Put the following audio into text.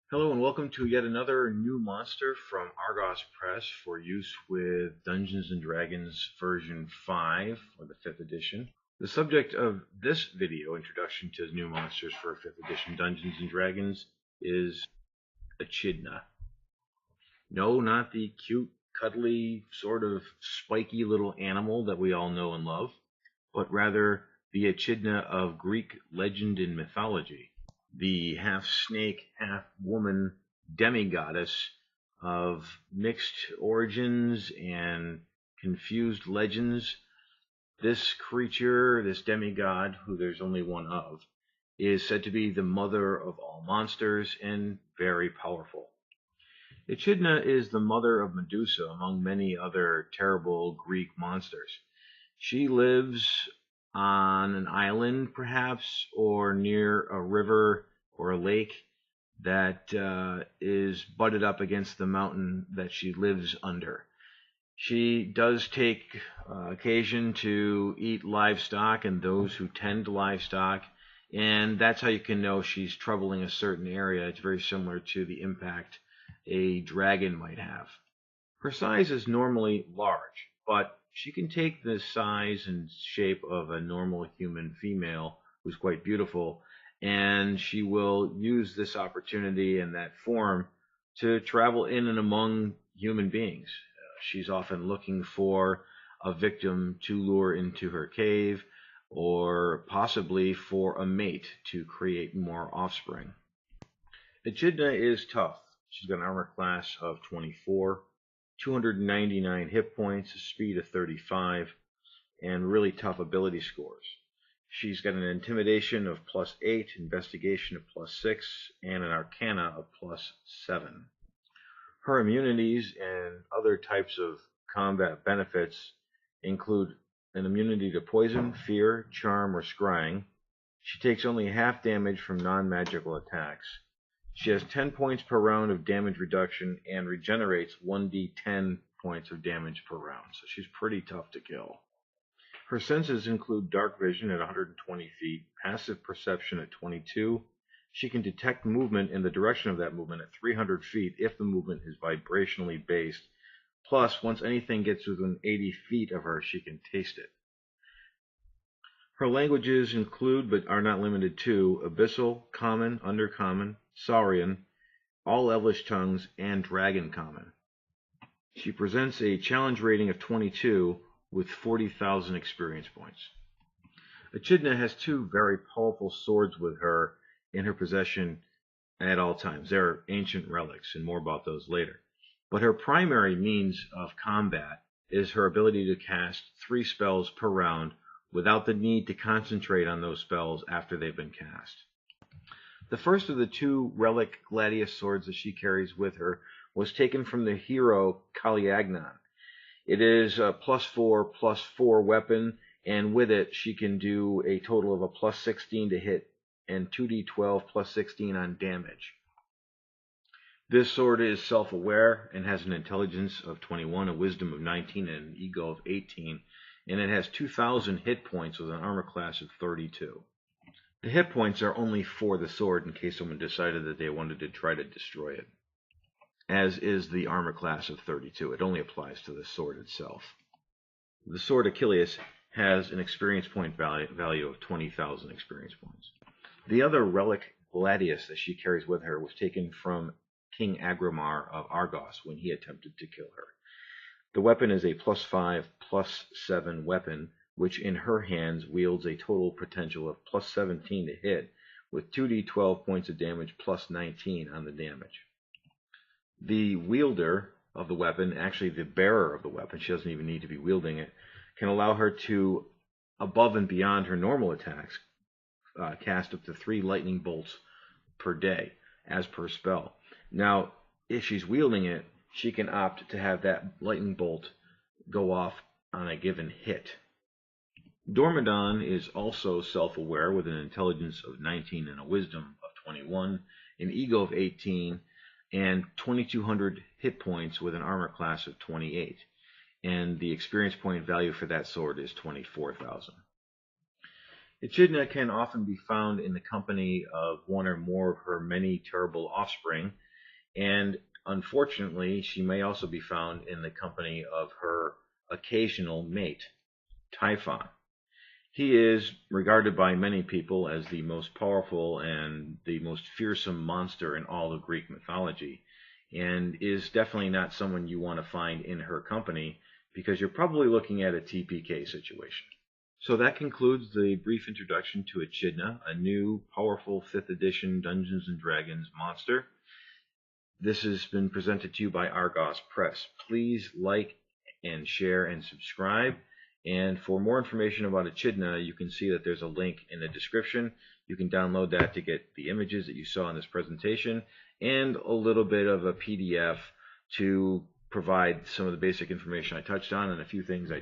Hello and welcome to yet another new monster from Argoss Press for use with Dungeons & Dragons version 5, or the 5th edition. The subject of this video, Introduction to New Monsters for 5th edition Dungeons & Dragons, is Echidna. No, not the cute, cuddly, sort of spiky little animal that we all know and love, but rather the Echidna of Greek legend and mythology, the half-snake, half-woman demi-goddess of mixed origins and confused legends. This creature, this demigod, who there's only one of, is said to be the mother of all monsters and very powerful. Echidna is the mother of Medusa, among many other terrible Greek monsters. She lives on an island, perhaps, or near a river or a lake that is butted up against the mountain that she lives under. She does take occasion to eat livestock and those who tend livestock, and that's how you can know she's troubling a certain area. It's very similar to the impact a dragon might have. Her size is normally large, but she can take the size and shape of a normal human female who's quite beautiful, and she will use this opportunity and that form to travel in and among human beings. She's often looking for a victim to lure into her cave, or possibly for a mate to create more offspring. Echidna is tough. She's got an armor class of 24, 299 hit points, a speed of 35, and really tough ability scores. She's got an intimidation of +8, investigation of +6, and an arcana of +7. Her immunities and other types of combat benefits include an immunity to poison, fear, charm, or scrying. She takes only half damage from non-magical attacks. She has 10 points per round of damage reduction and regenerates 1d10 points of damage per round, so she's pretty tough to kill. Her senses include dark vision at 120 feet, passive perception at 22. She can detect movement in the direction of that movement at 300 feet if the movement is vibrationally based. Plus, once anything gets within 80 feet of her, she can taste it. Her languages include, but are not limited to, Abyssal, Common, Undercommon, Saurian, all Elvish tongues, and Dragon Common. She presents a challenge rating of 22 with 40,000 experience points. Echidna has two very powerful swords with her in her possession at all times. They're ancient relics, and more about those later. But her primary means of combat is her ability to cast 3 spells per round without the need to concentrate on those spells after they've been cast. The first of the 2 relic gladius swords that she carries with her was taken from the hero Cagliagnon. It is a +4/+4 weapon, and with it she can do a total of a +16 to hit and 2d12 +16 on damage. This sword is self-aware and has an intelligence of 21, a wisdom of 19, and an ego of 18, and it has 2,000 hit points with an armor class of 32. The hit points are only for the sword in case someone decided that they wanted to try to destroy it, as is the armor class of 32. It only applies to the sword itself. The sword Achilles has an experience point value of 20,000 experience points. The other relic gladius that she carries with her was taken from King Agramar of Argoss when he attempted to kill her. The weapon is a +5/+7 weapon, which in her hands wields a total potential of +17 to hit, with 2d12 points of damage +19 on the damage. The wielder of the weapon, actually the bearer of the weapon, she doesn't even need to be wielding it, can allow her to, above and beyond her normal attacks, cast up to 3 lightning bolts per day, as per spell. Now, if she's wielding it, she can opt to have that lightning bolt go off on a given hit. Dormidon is also self-aware with an intelligence of 19 and a wisdom of 21, an ego of 18, and 2,200 hit points with an armor class of 28. And the experience point value for that sword is 24,000. Echidna can often be found in the company of one or more of her many terrible offspring, and unfortunately, she may also be found in the company of her occasional mate, Typhon. He is regarded by many people as the most powerful and the most fearsome monster in all of Greek mythology, and is definitely not someone you want to find in her company because you're probably looking at a TPK situation. So that concludes the brief introduction to Echidna, a new, powerful 5th edition Dungeons & Dragons monster. This has been presented to you by Argoss Press. Please like and share and subscribe. And for more information about Echidna, you can see that there's a link in the description. You can download that to get the images that you saw in this presentation and a little bit of a PDF to provide some of the basic information I touched on and a few things I